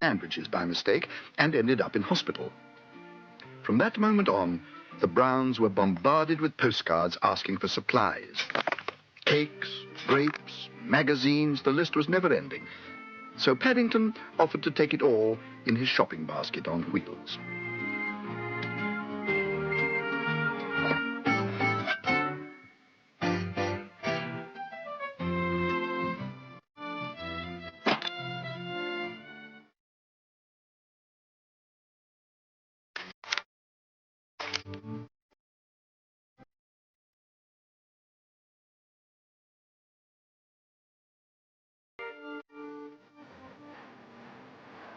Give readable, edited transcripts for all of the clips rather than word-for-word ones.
sandwiches by mistake and ended up in hospital. From that moment on, the Browns were bombarded with postcards asking for supplies. Cakes, grapes, magazines, the list was never ending. So Paddington offered to take it all in his shopping basket on wheels.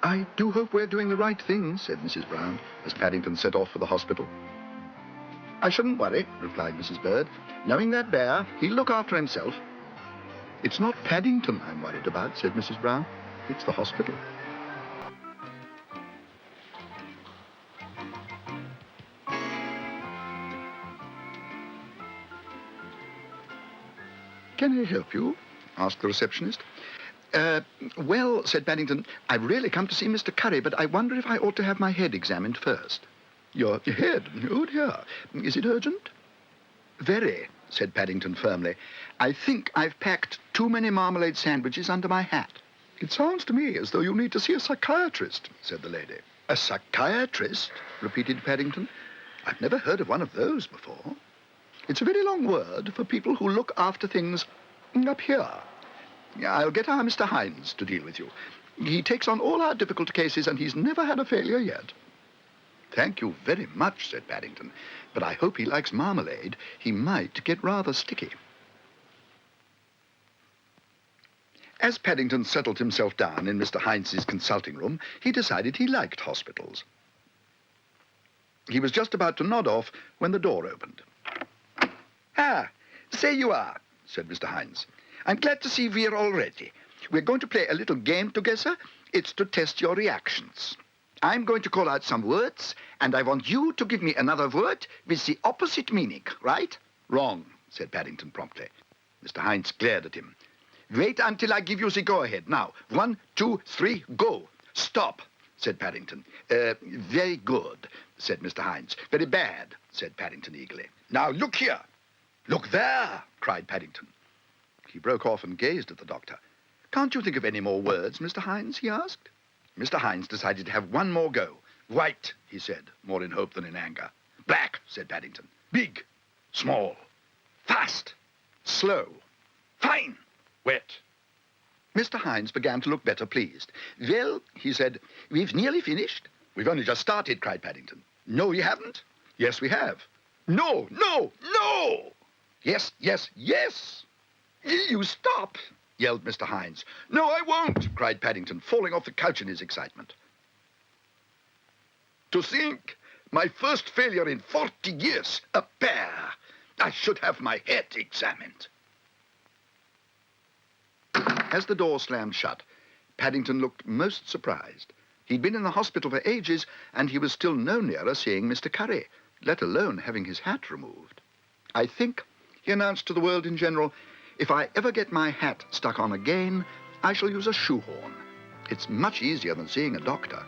"I do hope we're doing the right thing," said Mrs. Brown, as Paddington set off for the hospital. "I shouldn't worry," replied Mrs. Bird. "Knowing that bear, he'll look after himself." "It's not Paddington I'm worried about," said Mrs. Brown. "It's the hospital." "Can I help you?" asked the receptionist. Well," said Paddington, "I've really come to see Mr. Curry, but I wonder if I ought to have my head examined first." "Your head? Oh, dear. Is it urgent?" "Very," said Paddington firmly. "I think I've packed too many marmalade sandwiches under my hat." "It sounds to me as though you need to see a psychiatrist," said the lady. "A psychiatrist?" repeated Paddington. "I've never heard of one of those before. It's a very long word for people who look after things up here. I'll get our Mr. Hines to deal with you. He takes on all our difficult cases, and he's never had a failure yet." "Thank you very much," said Paddington, "but I hope he likes marmalade. He might get rather sticky." As Paddington settled himself down in Mr. Hines's consulting room, he decided he liked hospitals. He was just about to nod off when the door opened. "Ah, there you are," said Mr. Hines. "I'm glad to see we're all ready. We're going to play a little game together. It's to test your reactions. I'm going to call out some words, and I want you to give me another word with the opposite meaning, right?" "Wrong," said Paddington promptly. Mr. Hines glared at him. "Wait until I give you the go-ahead. Now, 1, 2, 3, go." "Stop," said Paddington. Very good," said Mr. Hines. "Very bad," said Paddington eagerly. "Now, look here." "Look there," cried Paddington. He broke off and gazed at the doctor. "Can't you think of any more words, Mr. Hines?" he asked. Mr. Hines decided to have one more go. "White," he said, more in hope than in anger. "Black," said Paddington. "Big." "Small." "Fast." "Slow." "Fine." "Wet." Mr. Hines began to look better pleased. "Well," he said, "we've nearly finished." "We've only just started," cried Paddington. "No, we haven't." "Yes, we have." "No, no, no!" "Yes, yes, yes!" "You stop!" yelled Mr. Hines. "No, I won't!" cried Paddington, falling off the couch in his excitement. "To think, my first failure in 40 years, a bear! I should have my head examined." As the door slammed shut, Paddington looked most surprised. He'd been in the hospital for ages, and he was still no nearer seeing Mr. Curry, let alone having his hat removed. "I think," he announced to the world in general, "if I ever get my hat stuck on again, I shall use a shoehorn. It's much easier than seeing a doctor."